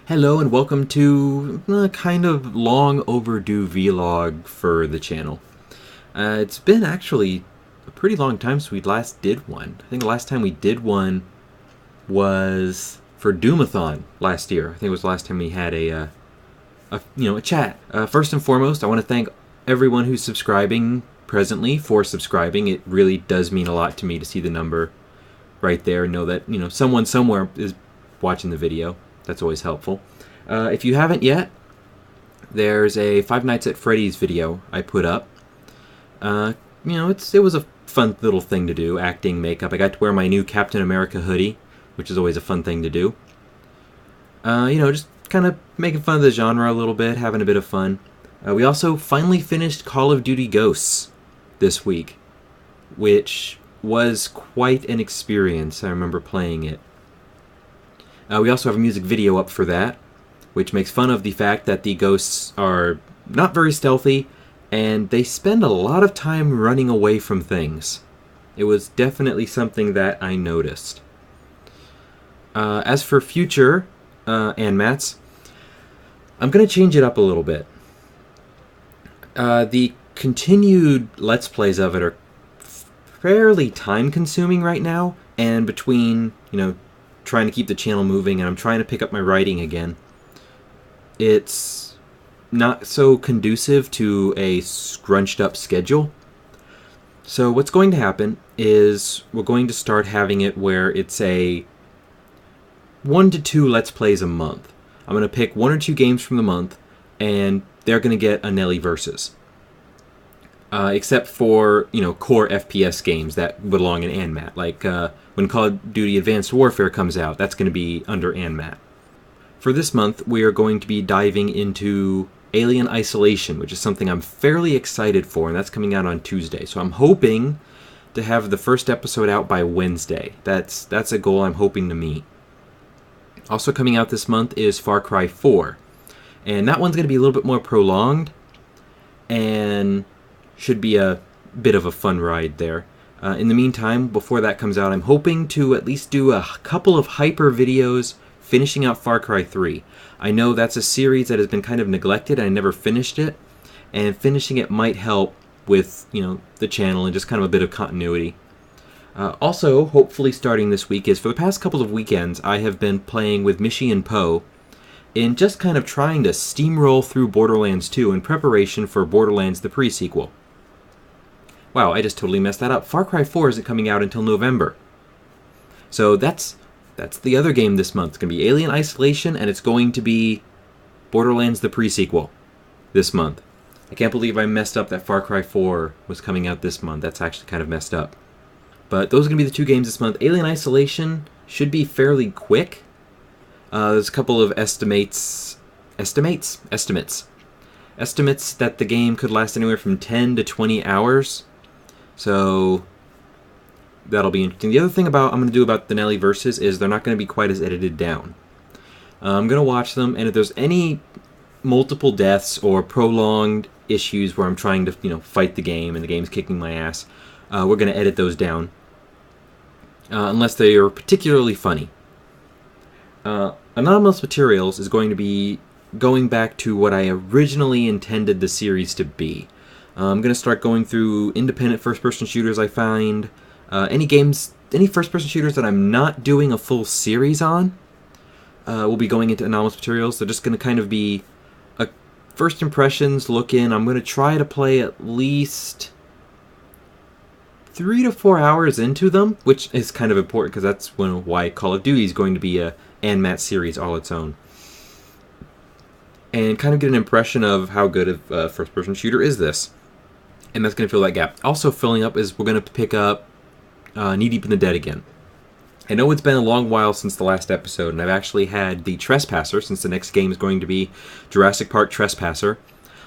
Hello and welcome to a kind of long overdue vlog for the channel. It's been actually a pretty long time since we last did one. I think the last time we did one was for Doomathon last year. I think it was the last time we had a chat. First and foremost, I want to thank everyone who's subscribing presently for subscribing. It really does mean a lot to me to see the number right there and know that someone somewhere is watching the video. That's always helpful. If you haven't yet, there's a Five Nights at Freddy's video I put up. It was a fun little thing to do, acting, makeup. I got to wear my new Captain America hoodie, which is always a fun thing to do. Just kind of making fun of the genre a little bit, having a bit of fun. We also finally finished Call of Duty Ghosts this week, which was quite an experience. I remember playing it. We also have a music video up for that, which makes fun of the fact that the ghosts are not very stealthy, and they spend a lot of time running away from things. It was definitely something that I noticed. As for future Anmats, I'm going to change it up a little bit. The continued Let's Plays of it are fairly time-consuming right now, and between, trying to keep the channel moving, and I'm trying to pick up my writing again, it's not so conducive to a scrunched up schedule. So what's going to happen is we're going to start having it where it's a 1 to 2 Let's Plays a month. I'm going to pick 1 or 2 games from the month, and they're going to get a Nelly Versus. Except for, core FPS games that belong in ANMAT. Like when Call of Duty Advanced Warfare comes out, that's going to be under ANMAT. For this month, we are going to be diving into Alien Isolation, which is something I'm fairly excited for, and that's coming out on Tuesday. So I'm hoping to have the first episode out by Wednesday. That's a goal I'm hoping to meet. Also coming out this month is Far Cry 4. And that one's going to be a little bit more prolonged, and should be a bit of a fun ride there. In the meantime, before that comes out, I'm hoping to at least do a couple of hyper videos finishing out Far Cry 3. I know that's a series that has been kind of neglected, and I never finished it, and finishing it might help with, the channel and just kind of a bit of continuity. Also, hopefully starting this week is, for the past couple of weekends, I have been playing with Mishi and Poe in just kind of trying to steamroll through Borderlands 2 in preparation for Borderlands the pre-sequel. Wow, I just totally messed that up. Far Cry 4 isn't coming out until November. So that's the other game this month. It's going to be Alien Isolation, and it's going to be Borderlands the pre-sequel this month. I can't believe I messed up that Far Cry 4 was coming out this month. That's actually kind of messed up. But those are going to be the 2 games this month. Alien Isolation should be fairly quick. There's a couple of estimates that the game could last anywhere from 10 to 20 hours. So that'll be interesting. The other thing I'm going to do about the Nelly Versus is they're not going to be quite as edited down. I'm going to watch them, and if there's any multiple deaths or prolonged issues where I'm trying to fight the game and the game's kicking my ass, we're going to edit those down. Unless they are particularly funny. Anonymous Materials is going to be going back to what I originally intended the series to be. I'm going to start going through independent first-person shooters I find. Any first-person shooters that I'm not doing a full series on will be going into Anonymous Materials. They're just going to kind of be a first impressions look in. I'm going to try to play at least 3 to 4 hours into them, which is kind of important because that's why Call of Duty is going to be a ANMAT series all its own. And kind of get an impression of how good of a first-person shooter is this. And that's going to fill that gap. Also filling up is we're going to pick up Knee Deep in the Dead again. I know it's been a long while since the last episode, and I've actually had the Trespasser, since the next game is going to be Jurassic Park Trespasser,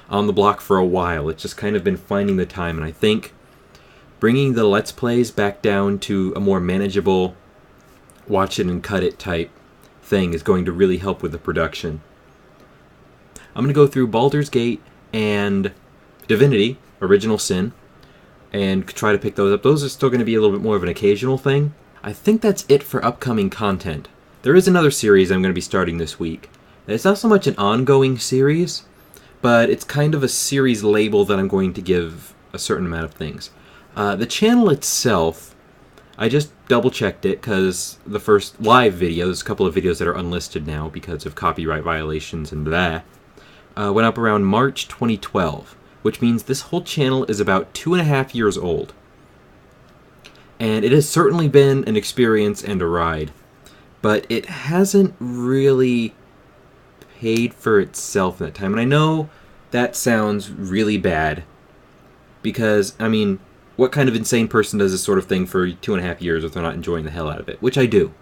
on the block for a while. It's just kind of been finding the time, and I think bringing the Let's Plays back down to a more manageable watch it and cut it type thing is going to really help with the production. I'm going to go through Baldur's Gate and Divinity, Original Sin, and try to pick those up. Those are still going to be a little bit more of an occasional thing. I think that's it for upcoming content. There is another series I'm going to be starting this week, It's not so much an ongoing series, but it's kind of a series label that I'm going to give a certain amount of things. The channel itself, I just double-checked it because the first live video, there's a couple of videos that are unlisted now because of copyright violations and blah, went up around March 2012, which means this whole channel is about 2.5 years old. And it has certainly been an experience and a ride, but it hasn't really paid for itself in that time. And I know that sounds really bad, because, I mean, what kind of insane person does this sort of thing for 2.5 years if they're not enjoying the hell out of it? Which I do.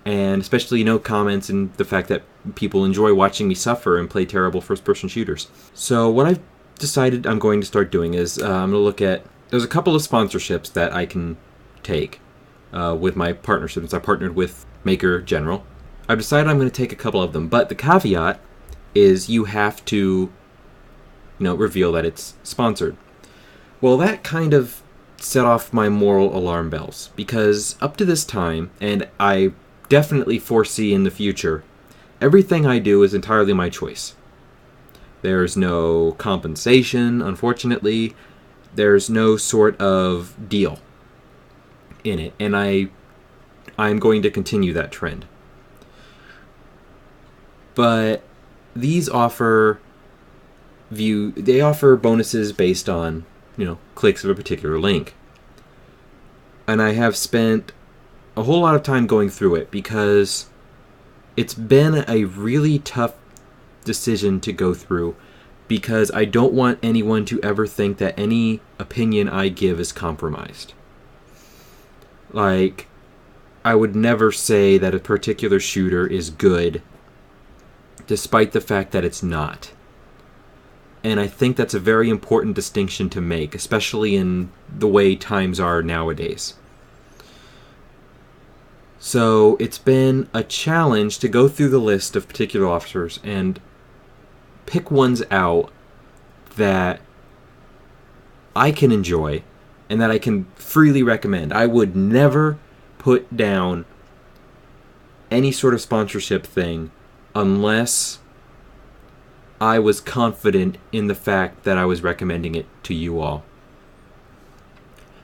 And especially, comments and the fact that people enjoy watching me suffer and play terrible first-person shooters. So what I've decided I'm going to start doing is I'm going to look at... There's a couple of sponsorships that I can take with my partnerships. I partnered with Maker General. I've decided I'm going to take a couple of them, but the caveat is you have to, reveal that it's sponsored. Well, that kind of set off my moral alarm bells, because up to this time, and I definitely foresee in the future, everything I do is entirely my choice. There's no compensation, unfortunately. There's no sort of deal in it, and I'm going to continue that trend. But these offer bonuses based on, clicks of a particular link. And I have spent a whole lot of time going through it because it's been a really tough decision to go through, because I don't want anyone to ever think that any opinion I give is compromised. Like, I would never say that a particular shooter is good despite the fact that it's not. And I think that's a very important distinction to make, especially in the way times are nowadays. So it's been a challenge to go through the list of particular officers and pick ones out that I can enjoy and that I can freely recommend. I would never put down any sort of sponsorship thing unless I was confident in the fact that I was recommending it to you all.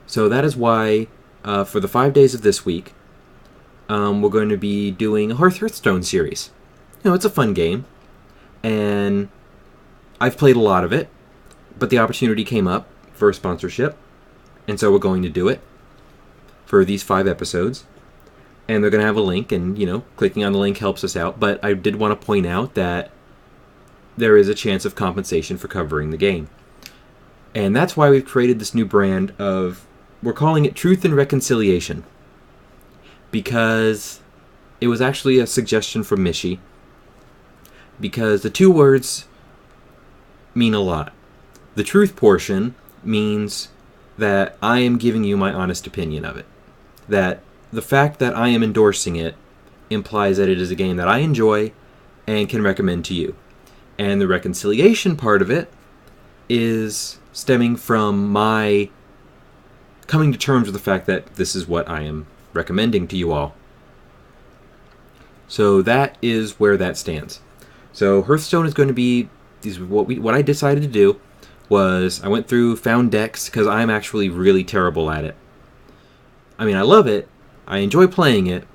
So that is why for the 5 days of this week, we're going to be doing a Hearthstone series. It's a fun game, and I've played a lot of it, but the opportunity came up for a sponsorship, and so we're going to do it for these 5 episodes. And they're going to have a link, and, clicking on the link helps us out. But I did want to point out that there is a chance of compensation for covering the game. And that's why we've created this new brand of, we're calling it Truth and Reconciliation. Because it was actually a suggestion from Mishi. Because the two words mean a lot. The truth portion means that I am giving you my honest opinion of it. That the fact that I am endorsing it implies that it is a game that I enjoy and can recommend to you. And the reconciliation part of it is stemming from my coming to terms with the fact that this is what I am recommending to you all. So that is where that stands. So Hearthstone is going to be what I decided to do was I went through, found decks, because I'm actually really terrible at it. I mean, I love it, I enjoy playing it,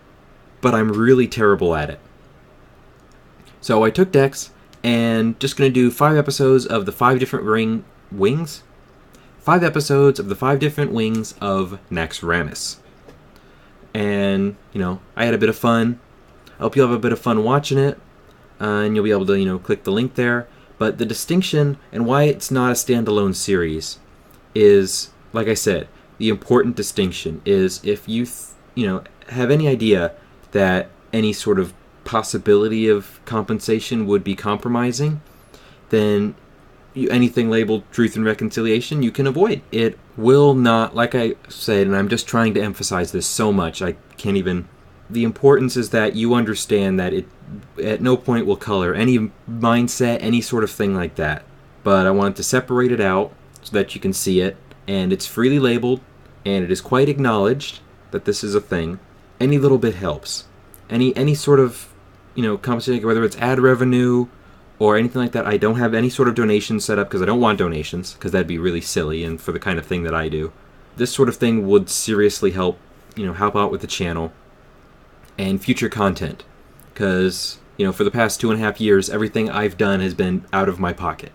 but I'm really terrible at it. So I took decks, and just going to do 5 episodes of the 5 different wings? 5 episodes of the 5 different wings of Naxxramas. And, I had a bit of fun. I hope you'll have a bit of fun watching it, and you'll be able to, click the link there. But the distinction and why it's not a standalone series is, like I said, the important distinction is if you, have any idea that any sort of possibility of compensation would be compromising, then anything labeled Truth and Reconciliation you can avoid. It will not, like I said, and I'm just trying to emphasize this so much, I can't even... The importance is that you understand that it at no point will color any mindset, any sort of thing like that. But I wanted to separate it out so that you can see it, and it's freely labeled, and it is quite acknowledged that this is a thing. Any little bit helps. Any sort of compensation, whether it's ad revenue or anything like that. I don't have any sort of donation set up because I don't want donations, because that'd be really silly and for the kind of thing that I do. This sort of thing would seriously help out with the channel and future content, because for the past 2.5 years, everything I've done has been out of my pocket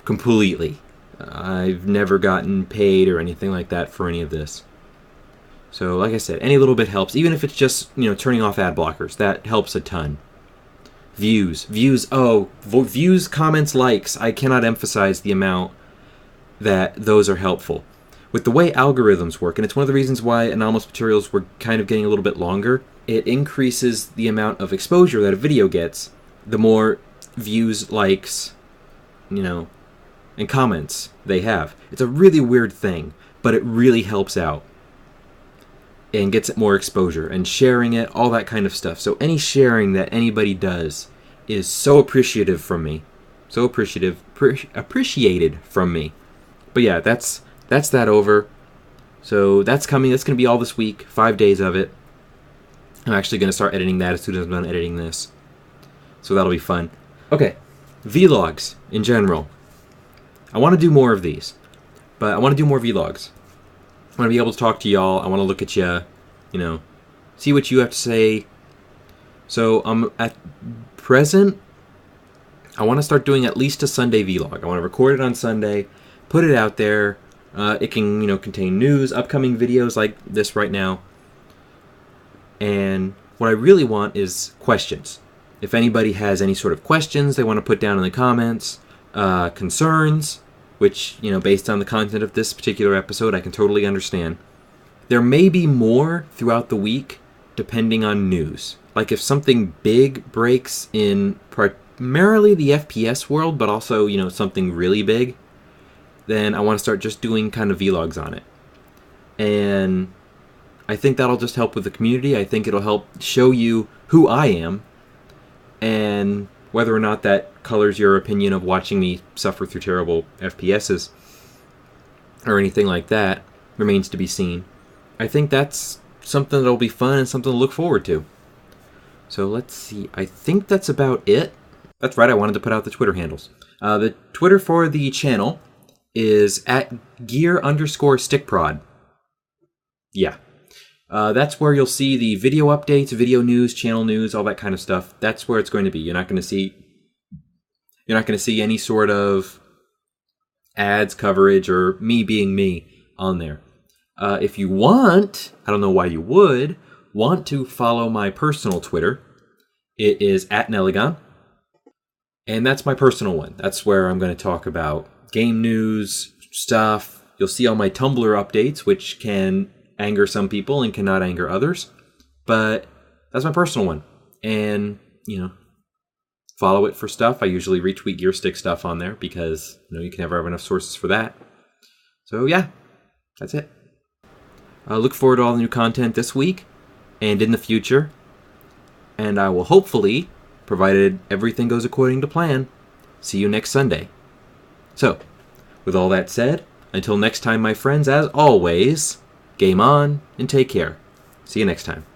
completely. I've never gotten paid or anything like that for any of this. So like I said, any little bit helps, even if it's just turning off ad blockers. That helps a ton. Views, comments, likes. I cannot emphasize the amount that those are helpful. With the way algorithms work, and it's one of the reasons why anomalous materials were kind of getting a little bit longer, it increases the amount of exposure that a video gets, the more views, likes, and comments they have. It's a really weird thing, but it really helps out and gets it more exposure, and sharing it, all that kind of stuff. So any sharing that anybody does is so appreciative from me. So appreciated from me. But yeah, that's that over. So that's coming. That's going to be all this week, 5 days of it. I'm actually going to start editing that as soon as I'm done editing this. So that'll be fun. Okay, vlogs in general. I want to do more of these, but I want to do more vlogs. I want to be able to talk to y'all. I want to look at you, see what you have to say. So at present, I want to start doing at least a Sunday vlog. I want to record it on Sunday, put it out there. It can, contain news, upcoming videos like this right now. And what I really want is questions. If anybody has any sort of questions they want to put down in the comments, concerns, which, based on the content of this particular episode, I can totally understand. There may be more throughout the week, depending on news. Like if something big breaks in primarily the FPS world, but also, something really big, then I want to start just doing kind of vlogs on it. And I think that'll just help with the community. I think it'll help show you who I am, and whether or not that colors your opinion of watching me suffer through terrible FPSs or anything like that remains to be seen. I think that's something that'll be fun and something to look forward to. So let's see. I think that's about it. That's right, I wanted to put out the Twitter handles. The Twitter for the channel is @gear_stickprod. Yeah. That's where you'll see the video updates, video news, channel news, all that kind of stuff. That's where it's going to be. You're not going to see any sort of ads, coverage, or me being me on there. If you want, I don't know why you would, want to follow my personal Twitter, it is @Neligon. And that's my personal one. That's where I'm going to talk about game news, stuff. You'll see all my Tumblr updates, which can anger some people and cannot anger others. But that's my personal one. And, follow it for stuff. I usually retweet Gear Stick stuff on there because, you can never have enough sources for that. So, yeah, that's it. I look forward to all the new content this week and in the future. And I will hopefully, provided everything goes according to plan, see you next Sunday. So, with all that said, until next time, my friends, as always, game on and take care. See you next time.